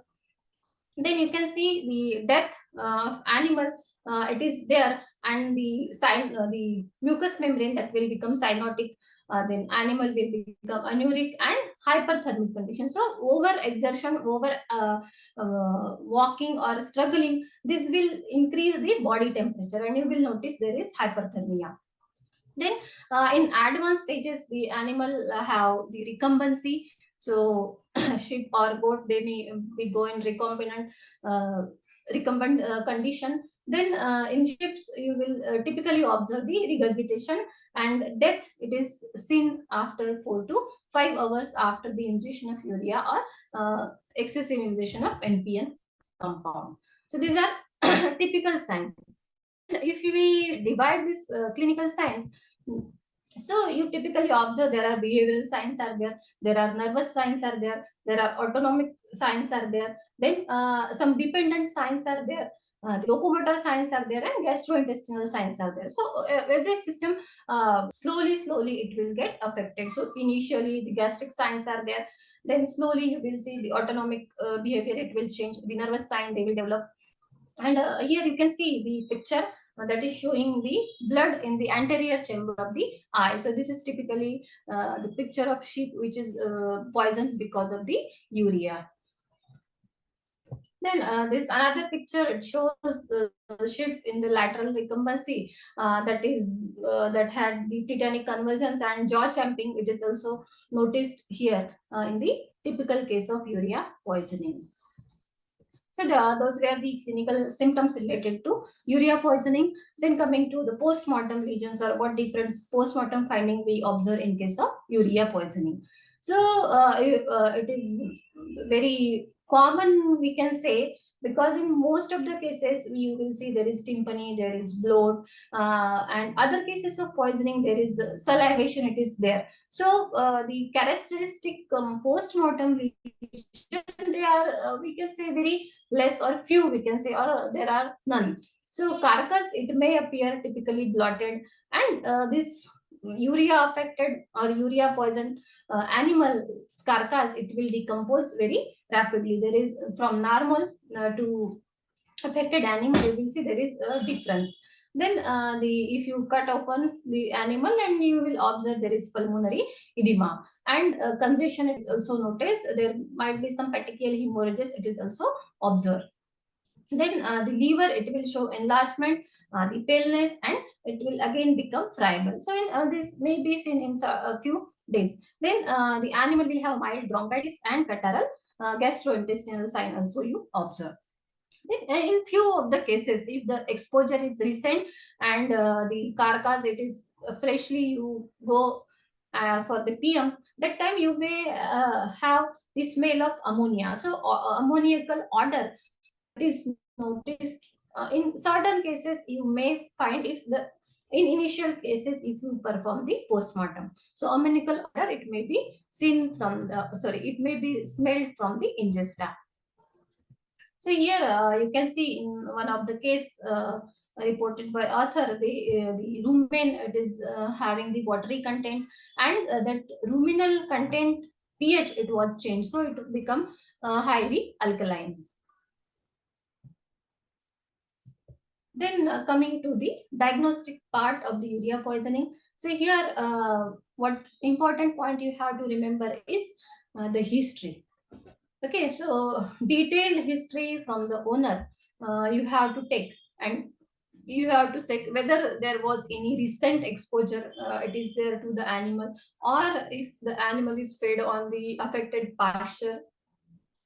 Then you can see the death of animal, it is there, and the mucous membrane that will become cyanotic. Then animal will become anuric and hyperthermic condition. So over exertion, over walking or struggling, this will increase the body temperature and you will notice there is hyperthermia. Then in advanced stages, the animal have the recumbency. So sheep or goat, they may be go in recumbent condition. Then in sheep, you will typically observe the regurgitation and death. It is seen after 4 to 5 hours after the ingestion of urea or excessive ingestion of NPN compound. So these are typical signs. If we divide this clinical signs, so you typically observe there are behavioral signs are there are nervous signs are there are autonomic signs are there, then some dependent signs are there, the locomotor signs are there, and gastrointestinal signs are there. So every system slowly it will get affected. So initially the gastric signs are there, then slowly you will see the autonomic behavior, it will change, the nervous sign they will develop. And here you can see the picture that is showing the blood in the anterior chamber of the eye. So this is typically the picture of sheep which is poisoned because of the urea. Then this another picture, it shows the sheep in the lateral recumbency, that had the tetanic convulsions and jaw champing. It is also noticed here in the typical case of urea poisoning. So those were the clinical symptoms related to urea poisoning. Then coming to the post-mortem lesions, or what different post-mortem finding we observe in case of urea poisoning. So it is very common, we can say, because in most of the cases you will see there is tympany, there is bloat, and other cases of poisoning there is salivation, it is there. So the characteristic post-mortem lesion, they are we can say very less or few, we can say, or there are none. So carcass, it may appear typically blotted, and this urea affected or urea poisoned animal carcass, it will decompose very rapidly. There is from normal to affected animal, you will see there is a difference. Then if you cut open the animal, and you will observe there is pulmonary edema and congestion is also noticed. There might be some petechial hemorrhages, it is also observed. Then the liver, it will show enlargement, the paleness, and it will again become friable. So this may be seen in a few days. Then the animal will have mild bronchitis and catarrhal gastrointestinal sign also you observe. Then in few of the cases, if the exposure is recent and the carcass it is freshly you go for the PM, that time you may have the smell of ammonia. So ammoniacal odor is noticed. In certain cases, you may find if the in initial cases if you perform the postmortem. So ammoniacal odor, it may be seen from the it may be smelled from the ingesta. So here you can see in one of the case reported by author, the rumen, it is having the watery content, and that ruminal content pH, it was changed, so it would become highly alkaline. Then coming to the diagnostic part of the urea poisoning. So here what important point you have to remember is the history. Okay, so detailed history from the owner you have to take, and you have to check whether there was any recent exposure it is there to the animal, or if the animal is fed on the affected pasture,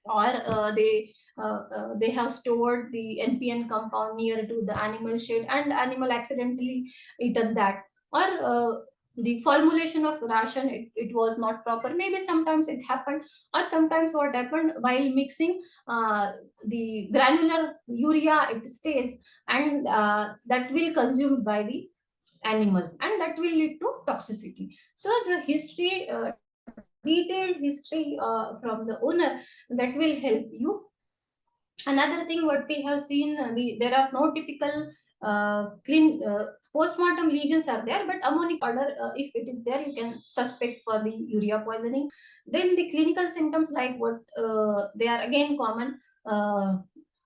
or they have stored the NPN compound near to the animal shed and animal accidentally eaten that, or the formulation of ration, it was not proper. Maybe sometimes it happened, or sometimes what happened while mixing the granular urea, it stays, and that will consumed by the animal, and that will lead to toxicity. So the history, detailed history from the owner, that will help you. Another thing what we have seen, there are no typical clean postmortem lesions are there, but ammonic powder, if it is there, you can suspect for the urea poisoning. Then the clinical symptoms, like what they are again common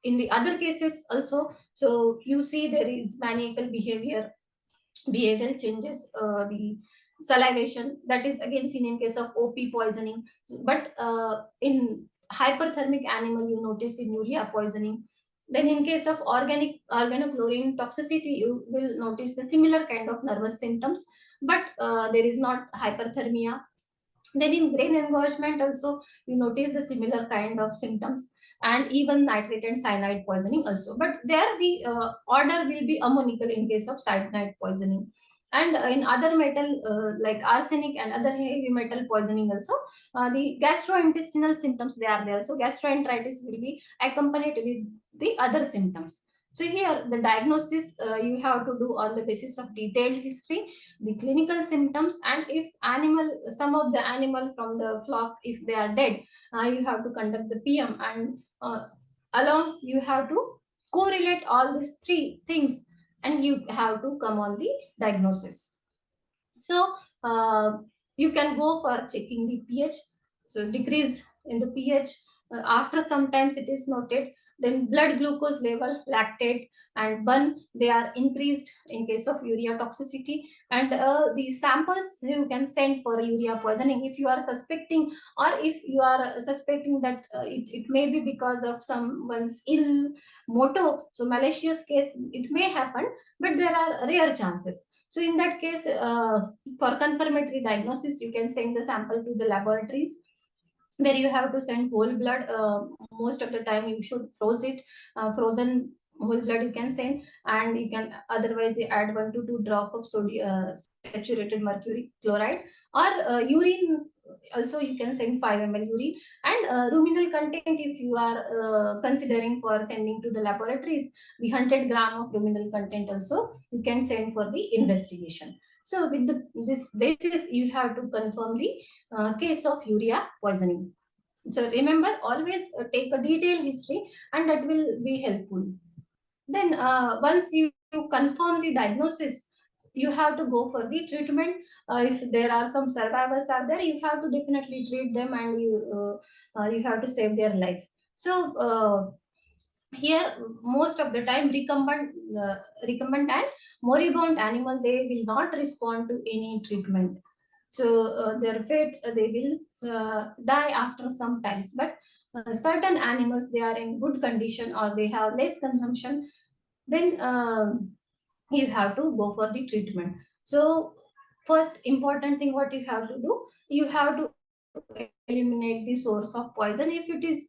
in the other cases also. So you see there is maniacal behavior, behavioral changes, the salivation, that is again seen in case of OP poisoning. But in hyperthermic animal, you notice in urea poisoning. Then in case of organic organochlorine toxicity, you will notice the similar kind of nervous symptoms, but there is not hyperthermia. Then in brain engorgement also, you notice the similar kind of symptoms, and even nitrate and cyanide poisoning also. But there the order will be ammonical in case of cyanide poisoning. And in other metal, like arsenic and other heavy metal poisoning also, the gastrointestinal symptoms, they are there. So gastroenteritis will be accompanied with the other symptoms. So here the diagnosis you have to do on the basis of detailed history, the clinical symptoms, and if animal, some of the animal from the flock, if they are dead, you have to conduct the PM, and along you have to correlate all these three things, and you have to come on the diagnosis. So you can go for checking the pH. So decrease in the pH, after sometimes it is noted. Then blood glucose level, lactate and bun, they are increased in case of urea toxicity. And the samples you can send for urea poisoning if you are suspecting, or if you are suspecting that it may be because of someone's ill motto, so malicious case, it may happen, but there are rare chances. So in that case, for confirmatory diagnosis, you can send the sample to the laboratories, where you have to send whole blood. Most of the time you should froze it, frozen whole blood you can send, and you can otherwise you add 1 to 2 drop of sodium, saturated mercury chloride, or urine also you can send 5 ml urine. And ruminal content, if you are considering for sending to the laboratories, the 100 gram of ruminal content also you can send for the investigation. So with this basis, you have to confirm the case of urea poisoning. So remember, always take a detailed history, and that will be helpful. Then once you confirm the diagnosis, you have to go for the treatment. If there are some survivors are there, you have to definitely treat them, and you have to save their life. So here most of the time recumbent and moribund animal, they will not respond to any treatment. So their fate, they will die after some times. But certain animals, they are in good condition or they have less consumption, then you have to go for the treatment. So first important thing what you have to do, you have to eliminate the source of poison. If it is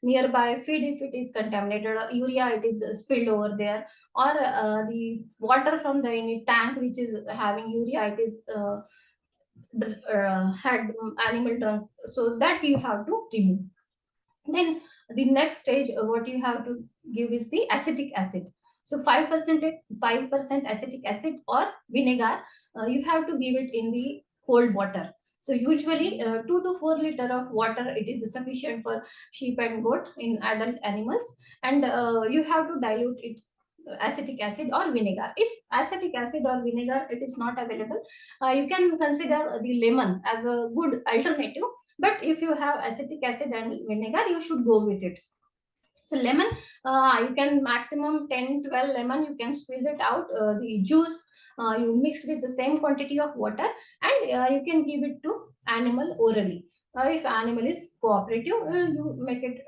nearby feed, if it is contaminated, or urea it is spilled over there, or the water from the any tank which is having urea, it is had animal drunk, so that you have to remove. Then the next stage, what you have to give is the acetic acid. So 5% acetic acid or vinegar, you have to give it in the cold water. So usually 2 to 4 liter of water, it is sufficient for sheep and goat in adult animals. And you have to dilute it, acetic acid or vinegar. If acetic acid or vinegar it is not available, you can consider the lemon as a good alternative. But if you have acetic acid and vinegar, you should go with it. So lemon, you can maximum 10 12 lemon, you can squeeze it out, the juice, you mix with the same quantity of water, and you can give it to animal orally. If animal is cooperative, you make it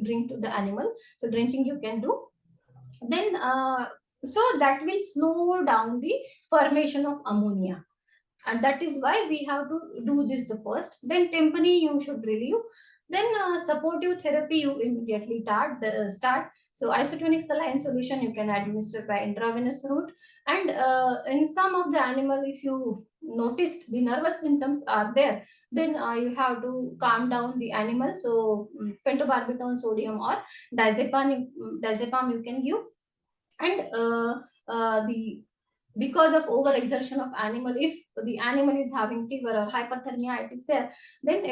drink to the animal. So drenching you can do. Then so that will slow down the formation of ammonia, and that is why we have to do this the first. Then tympani you should relieve. Then supportive therapy you immediately start. So isotonic saline solution you can administer by intravenous route. And in some of the animal, if you noticed the nervous symptoms are there, then you have to calm down the animal. So pentobarbital sodium or diazepam, diazepam you can give. And the because of overexertion of animal, if the animal is having fever or hyperthermia it is there, then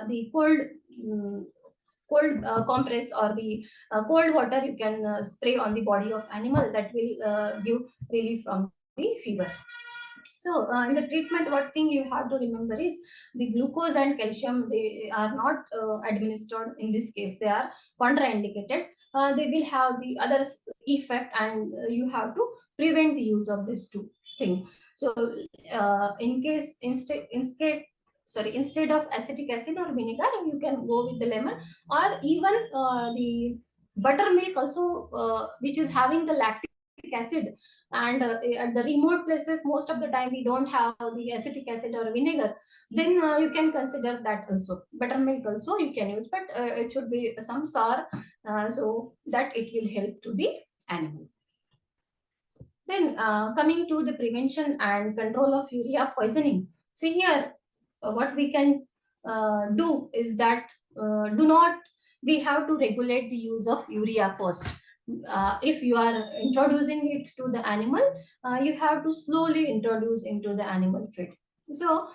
the um, cold compress or the cold water you can spray on the body of animal, that will give relief from the fever. So in the treatment, what thing you have to remember is the glucose and calcium, they are not administered in this case. They are contraindicated. They will have the other effect, and you have to prevent the use of these two things. So in case instead of acetic acid or vinegar, you can go with the lemon, or even the buttermilk also, which is having the lactic acid, and at the remote places most of the time we don't have the acetic acid or vinegar, then you can consider that also. Buttermilk also you can use, but it should be some sour, so that it will help to the animal. Then coming to the prevention and control of urea poisoning. So here what we can do is that do not we have to regulate the use of urea first. If you are introducing it to the animal, you have to slowly introduce into the animal feed. So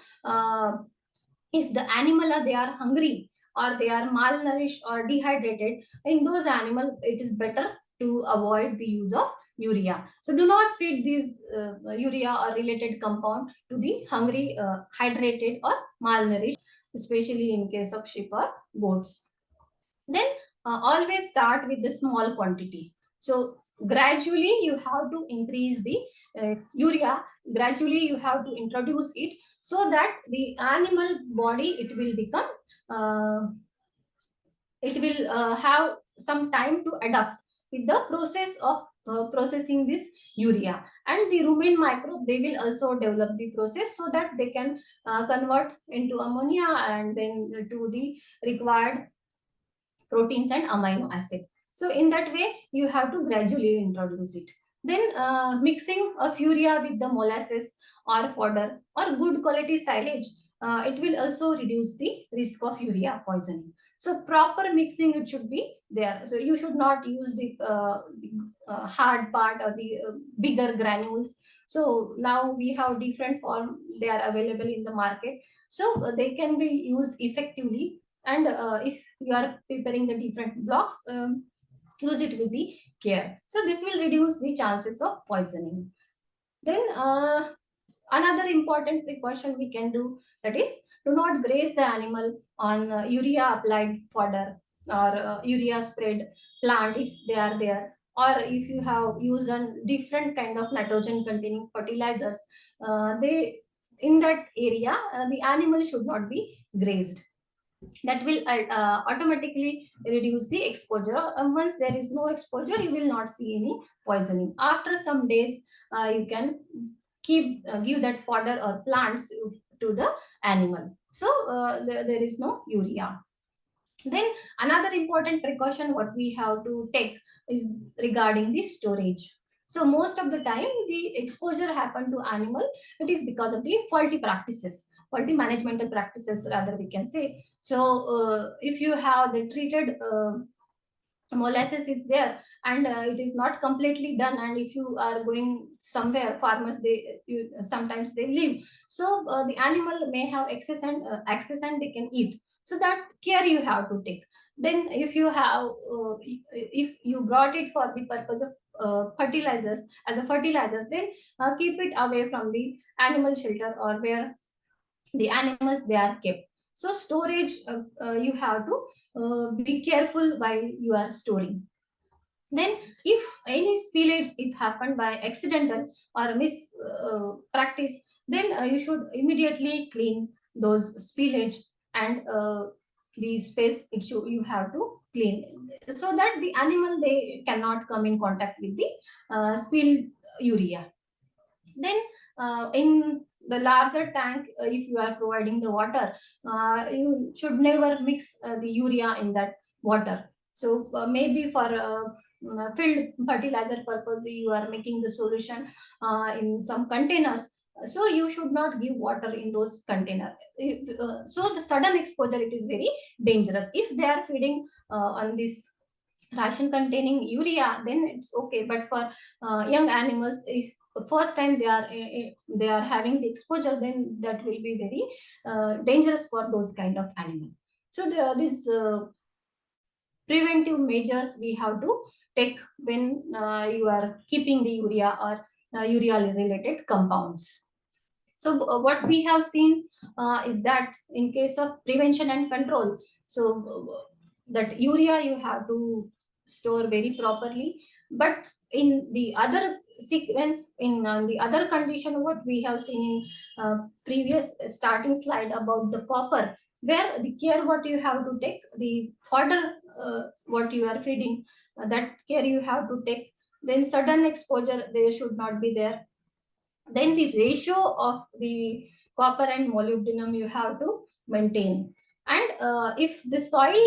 if the animal are they are hungry or they are malnourished or dehydrated, in those animals it is better to avoid the use of urea. So do not feed these urea or related compound to the hungry, hydrated or malnourished, especially in case of sheep or goats. Then always start with the small quantity. So gradually you have to increase the urea, gradually you have to introduce it, so that the animal body it will become uh, it will have some time to adapt with the process of processing this urea. And the rumen microbe, they will also develop the process so that they can convert into ammonia and then to the required proteins and amino acid. So in that way you have to gradually introduce it. Then mixing of urea with the molasses or fodder or good quality silage, it will also reduce the risk of urea poisoning. So proper mixing it should be there. So you should not use the hard part or the bigger granules. So now we have different form, they are available in the market, so they can be used effectively. And if you are preparing the different blocks, use it with the care, so this will reduce the chances of poisoning. Then another important precaution we can do, that is do not graze the animal on urea applied fodder or urea spread plant if they are there, or if you have used a different kind of nitrogen containing fertilizers, they in that area the animal should not be grazed. That will automatically reduce the exposure. Once there is no exposure, you will not see any poisoning. After some days, you can give that fodder or plants to the animal, so there is no urea. Then another important precaution what we have to take is regarding the storage. So most of the time the exposure happen to animal, it is because of the faulty practices, faulty managemental practices rather we can say. So if you have the treated molasses is there and it is not completely done, and if you are going somewhere, farmers sometimes they leave, so the animal may have access and they can eat, so that care you have to take. Then if you have if you brought it for the purpose of fertilizers, as a fertilizers, then keep it away from the animal shelter or where the animals they are kept. So storage, you have to be careful while you are storing. Then if any spillage it happened by accidental or mis practice, then you should immediately clean those spillage, and the space you have to clean, so that the animal they cannot come in contact with the spilled urea. Then in the larger tank, if you are providing the water, you should never mix the urea in that water. So maybe for field fertilizer purpose you are making the solution in some containers, so you should not give water in those containers. So the sudden exposure it is very dangerous. If they are feeding on this ration containing urea, then it's okay, but for young animals, if first time they are having the exposure, then that will be very dangerous for those kind of animal. So this preventive measures we have to take when you are keeping the urea or urea related compounds. So what we have seen is that in case of prevention and control, so that urea you have to store very properly. But in the other sequence, in the other condition, what we have seen in previous starting slide about the copper, where the care what you have to take, the fodder what you are feeding, that care you have to take. Then sudden exposure there should not be there. Then the ratio of the copper and molybdenum you have to maintain. And if the soil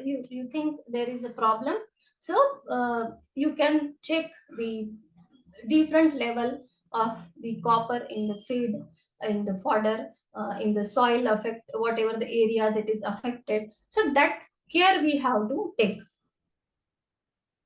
you think there is a problem, so you can check the different level of the copper in the feed, in the fodder, in the soil affect, whatever the areas it is affected. So that care we have to take.